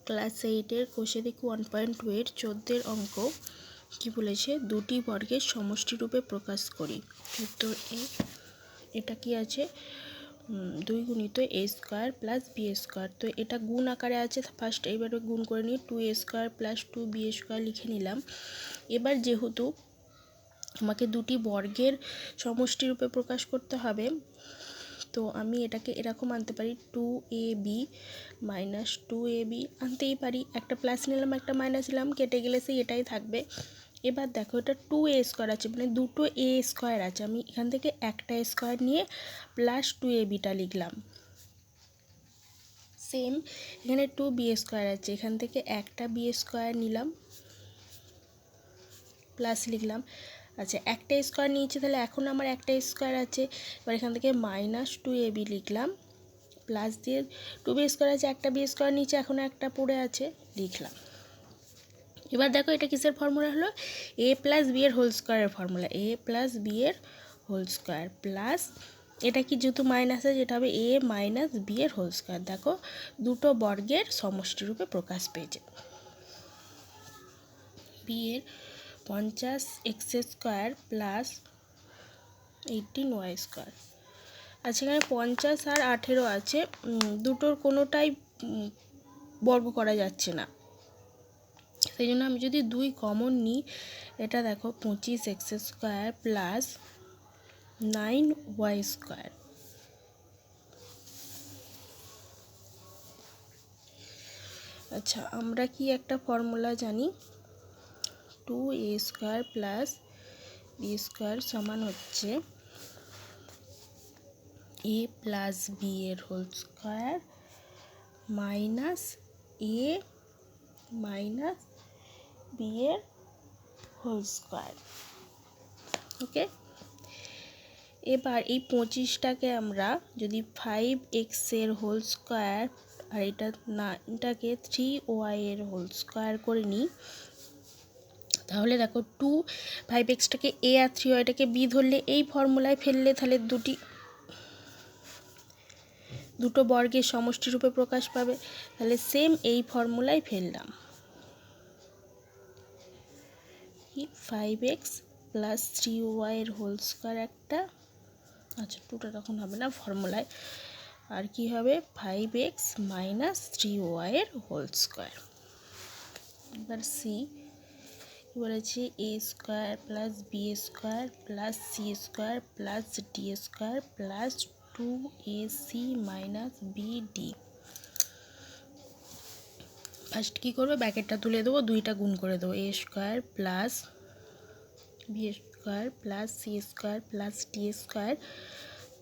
Class 8-এর কোষে দেখি 1.2 14 অঙ্ক কি বলেছে, দুটি বর্গের সমষ্টি রূপে প্রকাশ করি। উত্তর এ। এটা কি আছে, 2 গুণিত a square plus b square. তো এটা গুণ আকারে আছে, ফার্স্ট এইবারে গুণ করে নিই, 2a square plus 2b square লিখে নিলাম। এবার যেহেতু আমাকে দুটি বর্গের সমষ্টি রূপে প্রকাশ করতে হবে, তো আমি এটাকে এরকম আনতে পারি, 2ab মাইনাস 2ab আনতেই পারি। একটা প্লাস নিলাম, একটা মাইনাস নিলাম, কেটে গেলে সেই এটাই থাকবে। এবার দেখো, এটা 2a স্কোয়ার আছে, মানে দুটো a স্কোয়ার আছে, আমি এখান থেকে একটা স্কোয়ার নিয়ে প্লাস 2abটা লিখলাম। সেম এখানে 2b স্কোয়ার আছে, এখান থেকে একটা b স্কোয়ার নিলাম, প্লাস লিখলাম। আচ্ছা, একটা স্কোয়ার নিয়েছি, তাহলে এখন আমার একটা স্কোয়ার আছে, এবার এখান থেকে মাইনাস 2ab লিখলাম, প্লাস দিয়ে 2b স্কোয়ার আছে, একটা b স্কোয়ার নিচে এখনও একটা পড়ে আছে, লিখলাম। এবার দেখো, এটা কিসের ফর্মুলা হলো, a প্লাস বি এর হোল স্কোয়ারের ফর্মুলা, a প্লাস বি এর হোল স্কোয়ার প্লাস এটা কি যেহেতু মাইনাস আছে, যেটা হবে a মাইনাস বি এর হোল স্কোয়ার। দেখো, দুটো বর্গের সমষ্টি রূপে প্রকাশ পেয়েছে। বি এর 50x square plus 18y square. আচ্ছা, এখানে 50 আর 18 আছে, দুটোর কোনোটাই বর্গ করা যাচ্ছে না, সেই জন্য আমি যদি 2 কমন নিই, এটা দেখো 25x square plus 9y square. আচ্ছা, আমরা কি একটা ফর্মুলা জানি, 2a square plus B square সমান হচ্ছে a প্লাস বি এর whole square minus a minus B এর হোল স্কোয়ার। ওকে, এবার এই 25টাকে আমরা যদি 5x এর হোল স্কোয়ার আর এটাকে 3y এর হোল স্কোয়ার করে নিই, তাহলে দেখো 5x-টাকে a আর 3y-টাকে b ধরলে, এই ফর্মুলায় ফেললে, তাহলে দুটো বর্গের সমষ্টি রূপে প্রকাশ পাবে। তাহলে সেম এই ফর্মুলায় ফেললাম, 5x প্লাস 3y এর হোল স্কোয়ার একটা, আচ্ছা 2টা তখন হবে না ফর্মুলায়, আর কি হবে 5x মাইনাস 3y এর হোল স্কোয়ার। এবার সি বলেছি, a square plus B square plus c square plus d square plus 2ac minus bd. First কী করবে, ব্র্যাকেটটা তুলে দেবো, 2টা গুণ করে দেবো, a square plus B square plus c square plus d square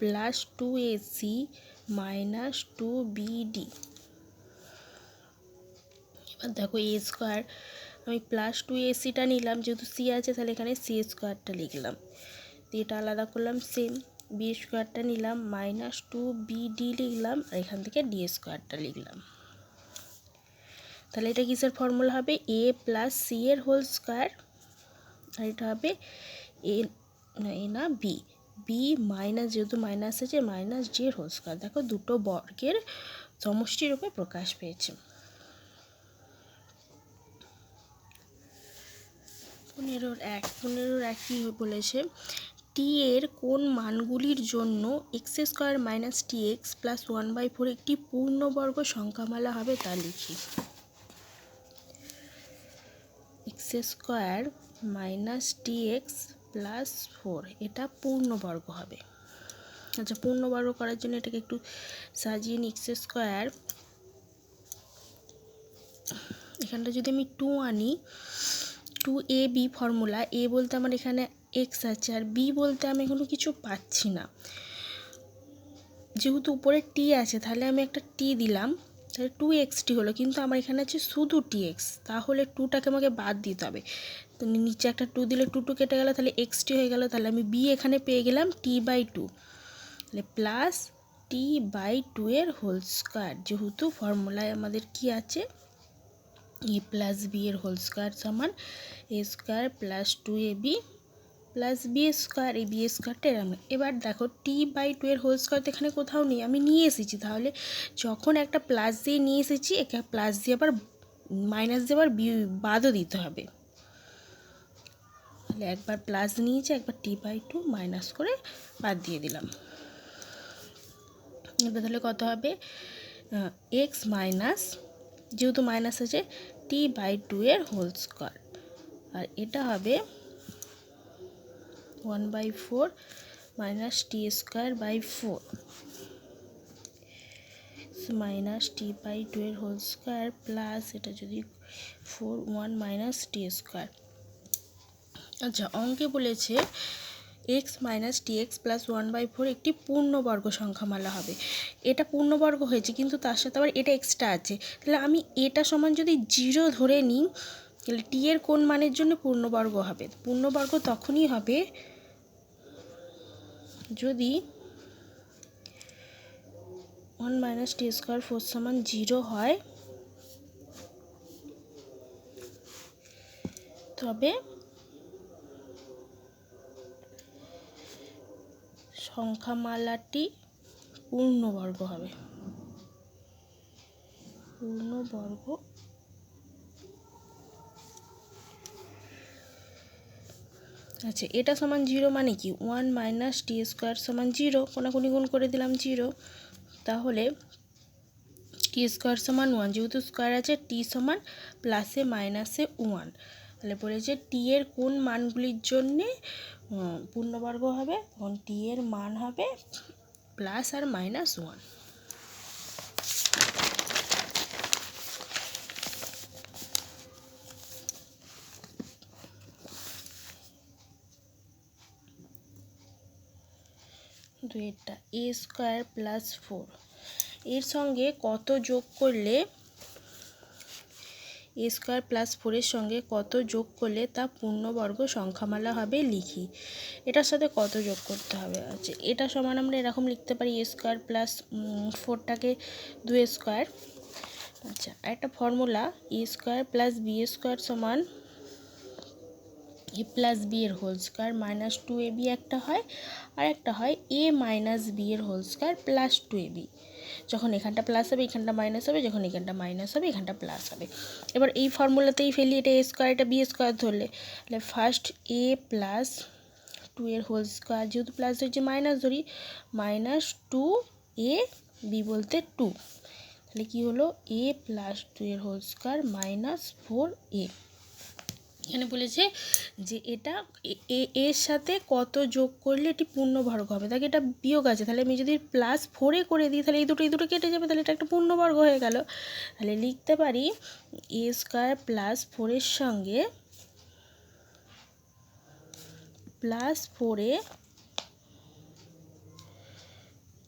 plus 2ac minus 2bd। এবার দেখো, a স্কোয়ার আমি প্লাস 2ac-টা নিলাম, যেহেতু সি আছে তাহলে এখানে সি স্কোয়ারটা লিখলাম, এটা আলাদা করলাম। সেম বি স্কোয়ারটা নিলাম, মাইনাস 2bd লিখলাম, আর এখান থেকে ডি স্কোয়ারটা লিখলাম। তাহলে এটা কিসের ফর্মুলা হবে, a প্লাস সি এর হোল স্কোয়ার, আর এটা হবে বি মাইনাস, যেহেতু মাইনাস আছে, মাইনাস ডি এর হোল স্কোয়ার। দেখো, দুটো বর্গের সমষ্টি রূপে প্রকাশ পেয়েছে। 15-1 কি বলেছে, টি এর কোন মানগুলির জন্য X square minus T X plus 1/4 একটি পূর্ণবর্গ সংখ্যামালা হবে তা লিখি। X square minus T X plus 4 এটা পূর্ণবর্গ হবে। আচ্ছা, পূর্ণবর্গ করার জন্য এটাকে একটু সাজিয়ে নিই। এক্স স্কোয়ার, এখানটা যদি আমি 2 আনি, 2ab ফর্মুলা, a বলতে আমার এখানে x আছে, আর b বলতে আমি এখনো কিছু পাচ্ছি না, যেহেতু উপরে t আছে তাহলে আমি একটা t দিলাম, তাহলে 2xt হলো, কিন্তু আমার এখানে আছে শুধু tx, তাহলে 2টাকে আমাকে বাদ দিতে হবে, তো নিচে একটা 2 দিলে 2 কেটে গেল, তাহলে xt হয়ে গেল, তাহলে আমি b এখানে পেয়ে গেলাম t/2, তাহলে প্লাস t/2 এর হোল স্কোয়ার, যেহেতু ফর্মুলায় আমাদের কি আছে, a প্লাস বি এর হোল স্কোয়ার সমান a square plus 2ab plus B square, এই বি স্কোয়ারটা এরকম। এবার দেখো t/2 এর হোল স্কোয়ার তো এখানে কোথাও নেই, আমি নিয়ে এসেছি, তাহলে যখন একটা প্লাস দিয়ে নিয়ে এসেছি একে প্লাস দিয়ে আবার মাইনাস দিয়ে আবার বাদও দিতে হবে। তাহলে একবার প্লাস নিয়েছি, একবার t/2 মাইনাস করে বাদ দিয়ে দিলাম। এবার তাহলে কত হবে, এক্স মাইনাস, যেহেতু মাইনাস আছে, t/2 এর হোল স্কোয়ার, আর এটা হবে 1/4 মাইনাস t²/4 মাইনাস t/2 এর হোল স্কোয়ার প্লাস এটা যদি 1 মাইনাস t²। আচ্ছা, অঙ্কে বলেছে এক্স মাইনাস টিএক্স প্লাস 1/4 একটি পূর্ণবর্গ সংখ্যামালা হবে। এটা পূর্ণবর্গ হয়েছে, কিন্তু তার সাথে আবার এটা এক্সট্রা আছে। তাহলে আমি এটা সমান যদি 0 ধরে নিই, তাহলে টি এর কোন মানের জন্য পূর্ণবর্গ হবে? পূর্ণবর্গ তখনই হবে যদি 1 মাইনাস t²/4 সমান 0 হয়, তবে সংখ্যামালাটি পূর্ণবর্গ হবে। পূর্ণবর্গ আচ্ছা, এটা সমান 0 মানে কি 1 মাইনাস t² সমান 0, কোনাকুনি গুণ করে দিলাম 0, তাহলে t² সমান 1, যেহেতু স্কোয়ার আছে t সমান প্লাসে মাইনাসে 1, তাহলে বলেছে টি এর কোন মানগুলির জন্যে পূর্ণবর্গ হবে, তখন টি এর মান হবে প্লাস আর মাইনাস 1। দুইটা a² প্লাস 4 এর সঙ্গে কত যোগ করলে, a² প্লাস 4 এর সঙ্গে কত যোগ করলে তা পূর্ণবর্গ সংখ্যামালা হবে, লিখি। এটার সাথে কত যোগ করতে হবে? আচ্ছা, এটা সমান আমরা এরকম লিখতে পারি a² প্লাস 4টাকে 2a²। আচ্ছা, একটা ফর্মুলা a² প্লাস b² সমান এ প্লাস বি এর হোল স্কোয়ার মাইনাস 2ab একটা হয়, আর একটা হয় এ মাইনাস বি এর হোল স্কোয়ার প্লাস 2ab। যখন এখানটা প্লাস হবে এখানটা মাইনাস হবে, যখন এখানটা মাইনাস হবে এখানটা প্লাস হবে। এবার এই ফর্মুলাতেই ফেলি, এটা a² এটা b² ধরলে, তাহলে ফার্স্ট a প্লাস 2 এর হোল স্কোয়ার, যেহেতু প্লাস ধরছি মাইনাস ধরি, মাইনাস 2ab বলতে 2, তাহলে কী হলো a প্লাস 2 এর হোল স্কোয়ার মাইনাস 4a। এখানে বলেছে যে এটা এর সাথে কত যোগ করলে এটি পূর্ণবর্গ হবে, তাকে এটা বিয়োগ আছে, তাহলে আমি যদি প্লাস 4 করে দিই তাহলে এই দুটো কেটে যাবে, তাহলে এটা একটা পূর্ণবর্গ হয়ে গেল। তাহলে লিখতে পারি a² প্লাস 4 এর সঙ্গে প্লাস 4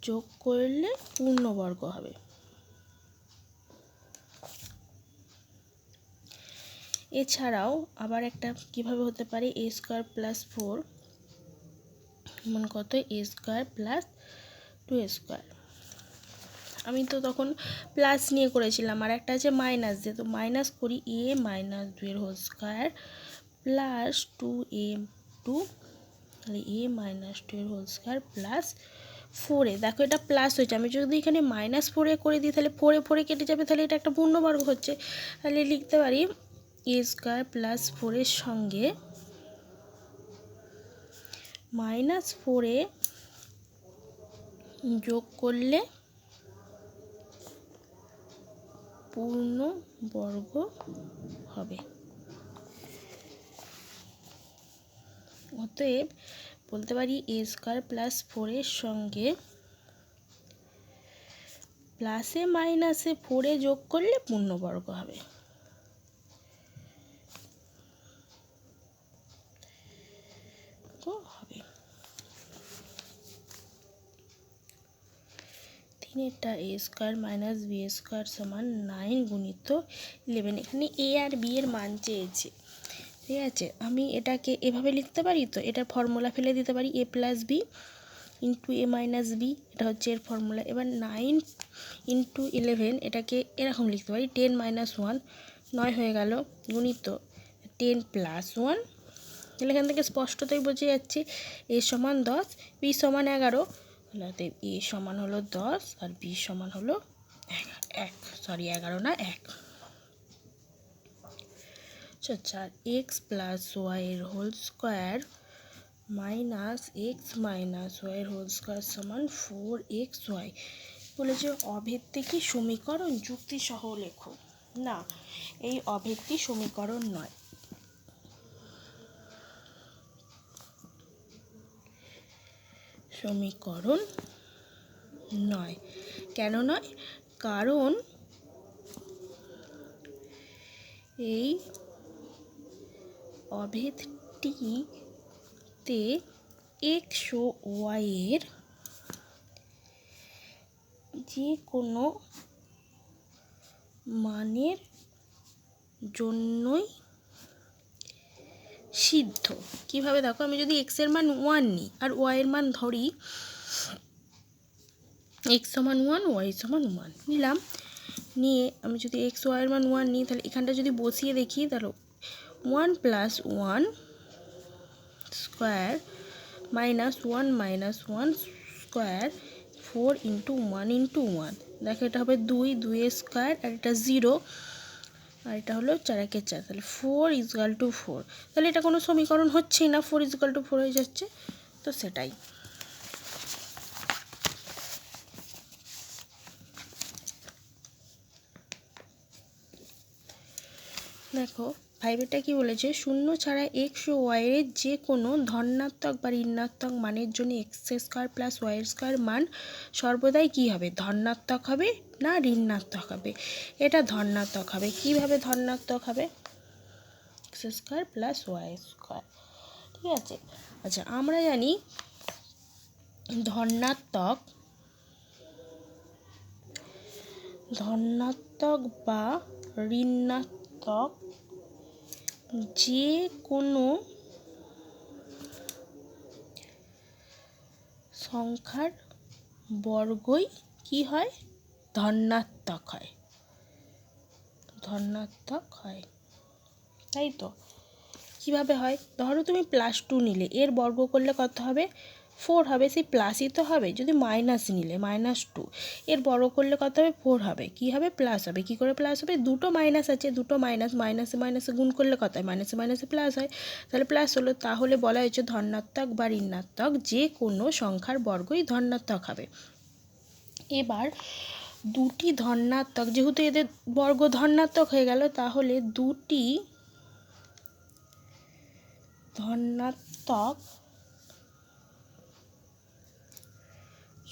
যোগ করলে পূর্ণবর্গ হবে। এছাড়াও আবার একটা কিভাবে হতে পারে, a² প্লাস 4 মানে কত, a² প্লাস 2a²। আমি তো তখন প্লাস নিয়ে করেছিলাম, আর একটা আছে মাইনাস দিয়ে, তো মাইনাস করি a মাইনাস 2 এর হোল স্কোয়ার প্লাস 2a2, তাহলে a মাইনাস 2 এর হোল স্কোয়ার প্লাস 4a। দেখো এটা প্লাস হয়েছে, আমি যদি এখানে মাইনাস 4a করে দিই তাহলে 4a কেটে যাবে, তাহলে এটা একটা পূর্ণবর্গ হচ্ছে। তাহলে লিখতে পারি a² প্লাস 4 এর সঙ্গে মাইনাস 4a যোগ করলে পূর্ণবর্গ হবে। অতএব বলতে পারি a² প্লাস 4 এর সঙ্গে প্লাসে মাইনাসে 4a যোগ করলে পূর্ণবর্গ হবে। হবে 3 a² মাইনাস b² সমান 9 গুণিত 11। এখানে a আর b এর মান চেয়েছে, ঠিক আছে। আমি এটাকে এভাবে লিখতে পারি, তো এটার ফর্মুলা ফেলে দিতে পারি a plus B into A minus B, এটা হচ্ছে এর ফর্মুলা। এবার 9 ইন্টু 11 এটাকে এরকম লিখতে পারি 10 - 1, 9 হয়ে গেল, গুণিত 10 + 1 তাহলে এখান থেকে স্পষ্টতই বোঝা যাচ্ছে a সমান 10, b সমান 11। তাহলে a সমান হলো 10 আর b সমান হলো 11 না 1। আচ্ছা, এক্স প্লাস ওয়াই এর whole square minus X minus Y এর হোল স্কোয়ার সমান 4xy বলেছে অভিত্তিক সমীকরণ যুক্তি সহ লেখো। না, এই অভিত্তিক সমীকরণ নয়। সমীকরণ নয়। কেন নয়? কারণ এই অভিত্তিতে এক্স ও ওয়াই এর যে কোনো মানের জন্যই সিদ্ধ। কিভাবে দেখো, আমি যদি এক্স এর মান 1 নিই আর ওয়াই এর মান ধরি এক্স সমান 1 ওয়াই সমান 1 নিলাম, নিয়ে আমি যদি এক্স ওয়াই এর মান 1 নিই তাহলে এখানটা যদি বসিয়ে দেখি তাহলে 1 plus 1 square minus 1 minus 1 square 4 into 1 into 1। দেখো এটা হবে 2 2 স্কোয়ার আর এটা 0 আর এটা হলো 4 একে 4, তাহলে 4 ইকুয়াল টু 4। তাহলে এটা কোনো সমীকরণ হচ্ছেই না, 4 ইকুয়াল টু 4 হয়ে যাচ্ছে। তো সেটাই দেখো 5 কি বলেছে, শূন্য ছাড়া এক্স ও ওয়াই এর যে কোনো ধনাত্মক বা ঋণাত্মক মানের জন্য X square plus Y square মান সর্বদাই কী হবে, ধনাত্মক হবে না ঋণাত্মক হবে? এটা ধনাত্মক হবে। কিভাবে ধনাত্মক হবে? X square plus Y square, ঠিক আছে। আচ্ছা, আমরা জানি ধনাত্মক বা ঋণাত্মক যে কোনো সংখ্যার বর্গই কি হয়, ধনাত্মক হয়। তাই তো? কিভাবে হয়? ধরো তুমি +2 নিলে, এর বর্গ করলে কত হবে? 4 হবে। সেই প্লাসই তো হবে। যদি মাইনাস নিলে -2, এর বর্গ করলে কত হবে? 4 হবে। কি হবে? প্লাস হবে। কি করে প্লাস হবে? দুটো মাইনাস আছে, দুটো মাইনাসে মাইনাসে গুণ করলে কত হয়? মাইনাসে মাইনাসে প্লাস হয়। তাহলে প্লাস হলো। তাহলে বলা হয়েছে ধনাত্মক বা ঋণাত্মক যে কোনো সংখ্যার বর্গই ধনাত্মক হবে। এবার দুটি ধনাত্মক, যেহেতু এদের বর্গ ধনাত্মক হয়ে গেল, তাহলে দুটি ধনাত্মক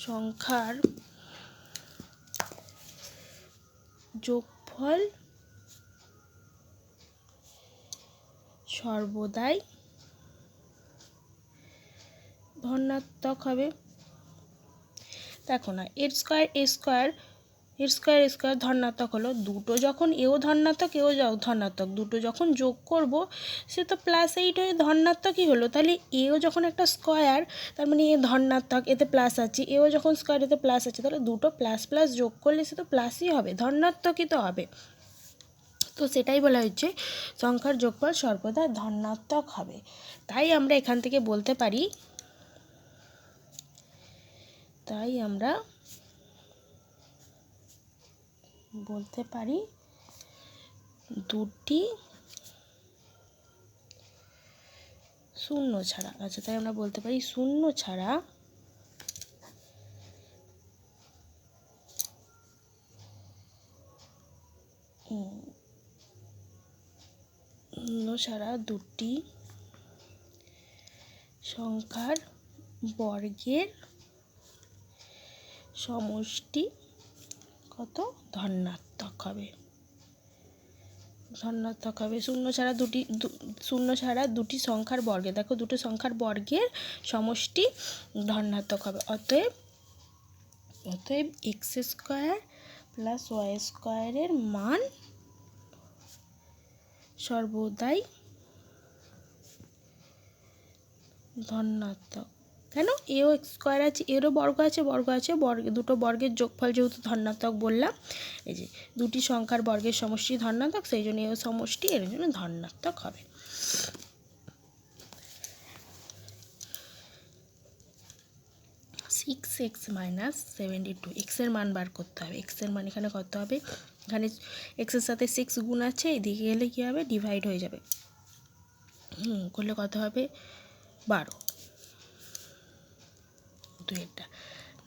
সংখ্যার যোগফল সর্বদাই ধনাত্মক হবে। দেখো না, এর স্কোয়ার ধনাত্মক হলো। দুটো যখন এও ধনাত্মক এও ধনাত্মক, দুটো যখন যোগ করব সে তো +8 হয়ে ধনাত্মকই হলো। তাহলে এও যখন একটা স্কোয়ার, তার মানে এ ধনাত্মক, এতে প্লাস আছে, এও যখন স্কোয়ার এতে প্লাস আছে, তাহলে দুটো প্লাস প্লাস যোগ করলে সে তো প্লাসই হবে, ধনাত্মকই তো হবে। তো সেটাই বলা হচ্ছে সংখ্যার যোগফল সর্বদা ধনাত্মক হবে। তাই আমরা এখান থেকে বলতে পারি দুটি শূন্য ছাড়া। আচ্ছা, তাই আমরা বলতে পারি শূন্য ছাড়া দুটি সংখ্যার বর্গের সমষ্টি কত? ধনাত্মক হবে। শূন্য ছাড়া দুটি সংখ্যার বর্গে, দেখো দুটো সংখ্যার বর্গের সমষ্টি ধনাত্মক হবে। অতএব এক্স স্কোয়ার প্লাস ওয়াই স্কোয়ারের মান সর্বদাই ধনাত্মক। কেন? এও স্কোয়ার আছে, এরও বর্গ আছে, দুটো বর্গের যোগফল যেহেতু ধনাত্মক বললাম, এই যে দুটি সংখ্যার বর্গের সমষ্টি ধনাত্মক, সেই জন্য এও সমষ্টি, এর জন্য ধনাত্মক হবে। 6x মাইনাস 72, এক্সের মান বার করতে হবে। এক্সের মান এখানে কত হবে, এখানে এক্সের সাথে 6 গুণ আছে, এদিকে গেলে কী হবে, ডিভাইড হয়ে যাবে, করলে কত হবে 12, দুইটা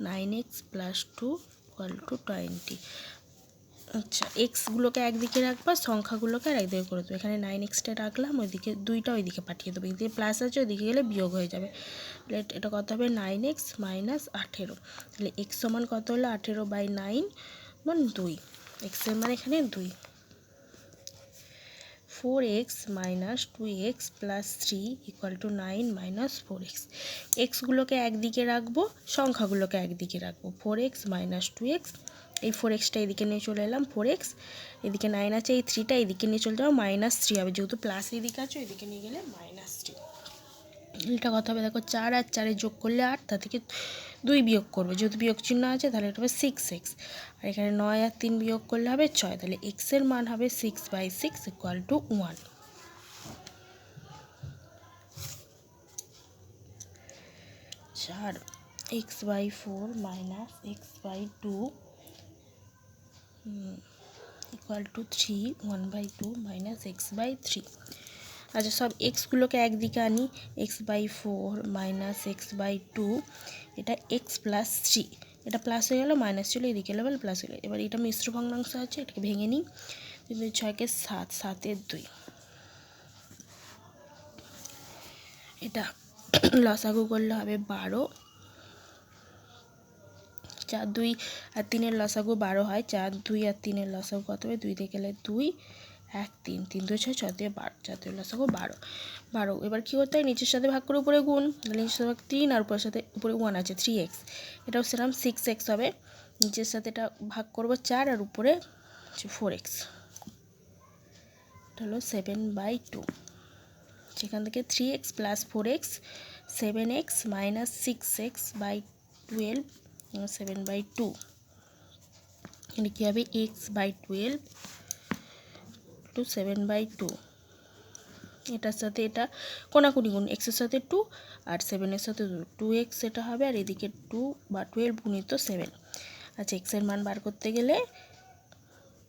9x প্লাস 2 ইকুয়াল টু 20। আচ্ছা, এক্সগুলোকে একদিকে রাখবা, সংখ্যাগুলোকে আর একদিকে করে দেবো। এখানে 9xটা রাখলাম, ওইদিকে দুইটা ওইদিকে পাঠিয়ে দেবো, এদিকে প্লাস আছে, ওইদিকে গেলে বিয়োগ হয়ে যাবে। তাহলে এটা কত হবে 9x মাইনাস 18। তাহলে এক্স সমান কত হলো 18/9 মান 2, এক্সের মান এখানে 2। 4x minus 2x plus 3 equal two 9 minus 4x। এক্সগুলোকে একদিকে রাখবো, সংখ্যাগুলোকে একদিকে রাখবো। 4x মাইনাস 2x, এই 4xটা এদিকে নিয়ে চলে এলাম, 4x এদিকে 9 আছে, এই 3টা এদিকে নিয়ে চলে যাবো, -3 হবে, যেহেতু প্লাস এদিকে আছে এদিকে নিয়ে গেলে -3। এটা কত হবে দেখো, 4 আর 4 যোগ করলে 8, তা থেকে 2 বিয়োগ করবে, যেহেতু বিয়োগ চিহ্ন আছে তাহলে এটা হবে 6x। আর এখানে 9 আর 3 বিয়োগ করলে হবে 6, তাহলে এক্সের মান হবে 6/6 equal to 1। 4x/4 minus x/2 equal to 3, 1/2 minus x/3। আচ্ছা, সব এক্সগুলোকে একদিকে আনি, x/4 মাইনাস x/2, এটা x প্লাস 3, এটা প্লাস হয়ে গেল, মাইনাস ছিল এদিকে লেভেল প্লাস হয়ে গেল। এবার এটা মিশ্র ভগ্নাংশ আছে, এটাকে ভেঙে নিই, 6কে 7, 7 2, এটা লসাগু করলে হবে 12, 4 2 আর 3 লসাগু 12 হয়, 4 2 আর 3 লসাগু কত হবে, 2 দিয়ে গেলে 2, 1 3, 3 2 6, 6 দিয়ে 12, 4 দিয়ে লসাগু 12। এবার কী করতে হয়, নিচের সাথে ভাগ করে উপরে গুণ, তাহলে নিচের সাথে 3 আর উপরের সাথে উপরে 1 আছে 3x, এটাও সেরকম 6x হবে, নিচের সাথে এটা ভাগ করব 4 আর উপরে 4x, এটা হলো 7/2। সেখান থেকে 3x plus 4x, 7x minus 6x/12, 7/2, এটা কী হবে x/12 টু 7/2। এটার সাথে এটা কোনাকুনি গুণ, এক্সের সাথে 2 আর 7-এর সাথে 2x এটা হবে, আর এদিকে 2 বা 12 গুণিত 7। আচ্ছা, এক্সের মান বার করতে গেলে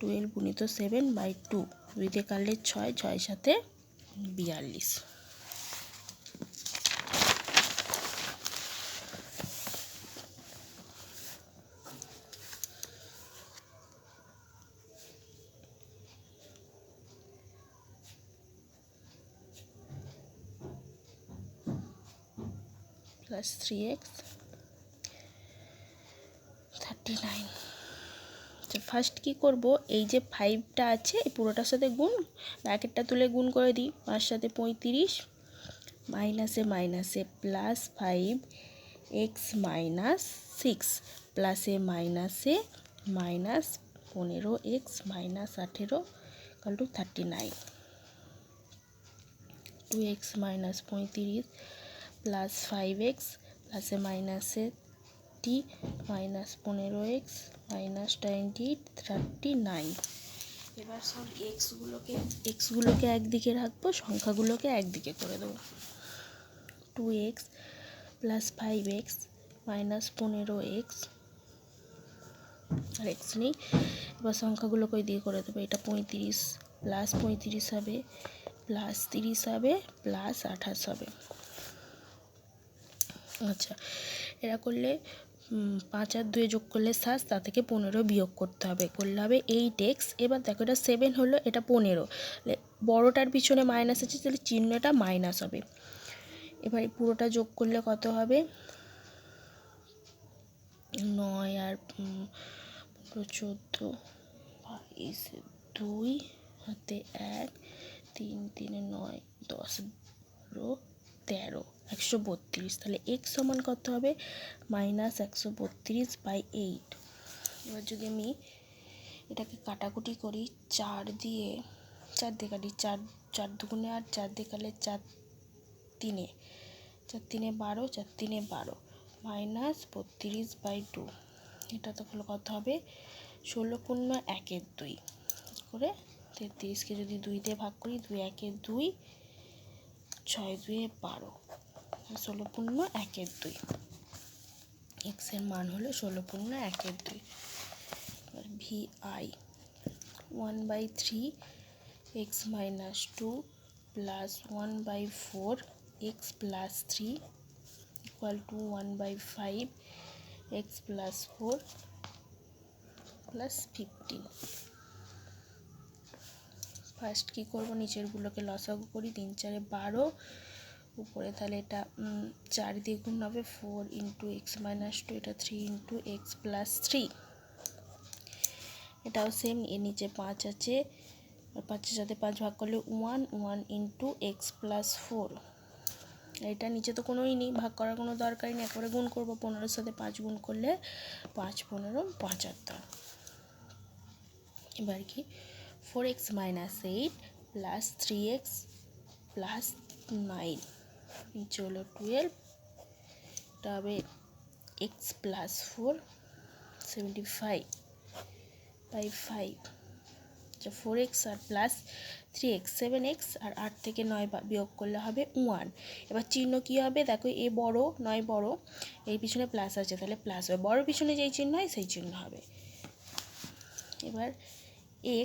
12 গুণিত 7/2, 2 দিয়ে কাটলে 6, 6 সাথে 42। Plus 3x 39। আচ্ছা, ফার্স্ট কী করব, এই যে 5টা আছে এই পুরোটার সাথে গুণ, ব্র্যাকেটটা তুলে গুণ করে দিই, 5 সাথে 35, মাইনাসে মাইনাসে প্লাস 5x মাইনাস 6, প্লাসে মাইনাসে minus 15x minus 18 equal to 39। 2x minus 35 plus 5x প্লাসে মাইনাসে t মাইনাস 15x মাইনাস 28, 39। এবার সব এক্সগুলোকে একদিকে রাখবো, সংখ্যাগুলোকে একদিকে করে দেবো। 2x plus 5x minus 15x, আর এক্স নেই, এবার সংখ্যাগুলোকে ওই দিকে করে দেবো। এটা 35 প্লাস 35 হবে, প্লাস 30 হবে, প্লাস 28 হবে। আচ্ছা, এরা করলে 5 আর 2 যোগ করলে 7, তা থেকে 15 বিয়োগ করতে হবে, করলে হবে 8x। এবার দেখো এটা 7 হলো, এটা 15, বড়টার পিছনে মাইনাস আছে, তাহলে চিহ্নটা মাইনাস হবে। এবার এই পুরোটা যোগ করলে কত হবে, 9 আর 14, 22, 2 হাতে 1, 3 3 9, 10 12 13, 132। তাহলে এক্স সমান কত হবে, -132/8। এবার যদি আমি এটাকে কাটাকুটি করি, 4 দিয়ে কাটি, 4 দুগুণে 8, 4 দিয়ে কাটলে 4 3, 4 3 12, 4 3 12, -32/2। এটা তাহলে কত হবে, 16 পূর্ণ 1 2 করে 33কে যদি 2 দিয়ে ভাগ করি, 2 1 2, 6 2 12, 16 পূর্ণ 1 2। এক্স এর মান হলো 16 × 1 = 2। এবার V I 1/3 x - 2 plus 1/4 x plus 3 equal to 1/5 x plus 4 plus 15। First কী করবো, নিচেরগুলোকে লসাগু করি। 3 × 4 = 12, উপরে তাহলে এটা 4 দিয়ে গুণ হবে 4 × x - 2, এটা 3 × x প্লাস 3, এটাও সেম। এর নিচে 5 আছে, 5-এর সাথে 5 ভাগ করলে 1 × x প্লাস 4, এটা নিচে তো কোনোই নেই, ভাগ করার কোনো দরকারই নেই, একবারে গুণ করবো। 15-এর সাথে 5 গুণ করলে 5 × 15 = 75। এবার কি 4x - 8 প্লাস 3x প্লাস 9, নিচে হলো 12, এটা হবে x প্লাস 4 75/5, 4x আর প্লাস 3x 7x, আর 8 থেকে 9 বিয়োগ করলে হবে 1। এবার চিহ্ন কী হবে দেখো, এ বড় 9 বড়, এর পিছনে প্লাস আছে তাহলে প্লাস হবে, বড় পিছনে যেই চিহ্ন হয় সেই চিহ্ন হবে। এবার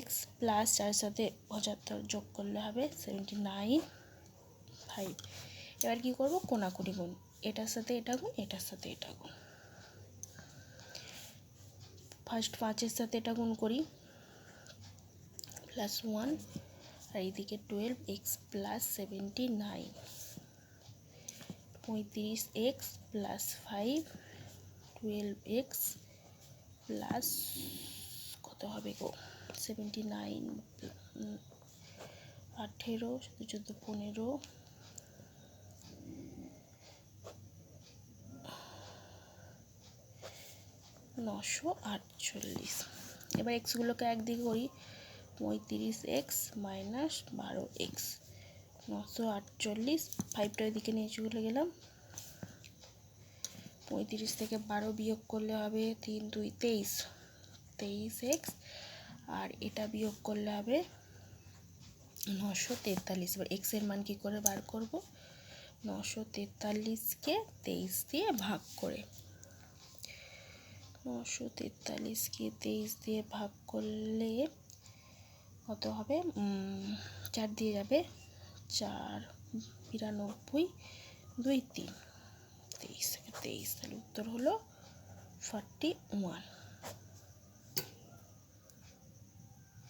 x প্লাস 4 সাথে 75 যোগ করলে হবে 79/5। এবার কী করবো, কোণাকুনি গুণ, এটার সাথে এটা গুণ, এটার সাথে এটা গুণ। ফার্স্ট 5-এর সাথে এটা গুণ করি, প্লাস 1, আর এইদিকে 12x plus 79, 35x plus 5, 12x plus কত হবে গো, 79, 18, 14, 15, 948। এবার এক্সগুলোকে একদিকে করি, 35x মাইনাস 12x 948, 5টা ওইদিকে নিয়ে চলে গেলাম। 35 থেকে 12 বিয়োগ করলে হবে 3 × 2 = 23, 23x, আর এটা বিয়োগ করলে হবে 943। এবার x এর মান কী করে বার করব, 943কে 23 দিয়ে ভাগ করে, 943কে 23 দিয়ে ভাগ করলে কত হবে, 4 দিয়ে যাবে, 4 92, 2 3, 23 থেকে 23, তাহলে উত্তর হলো 41।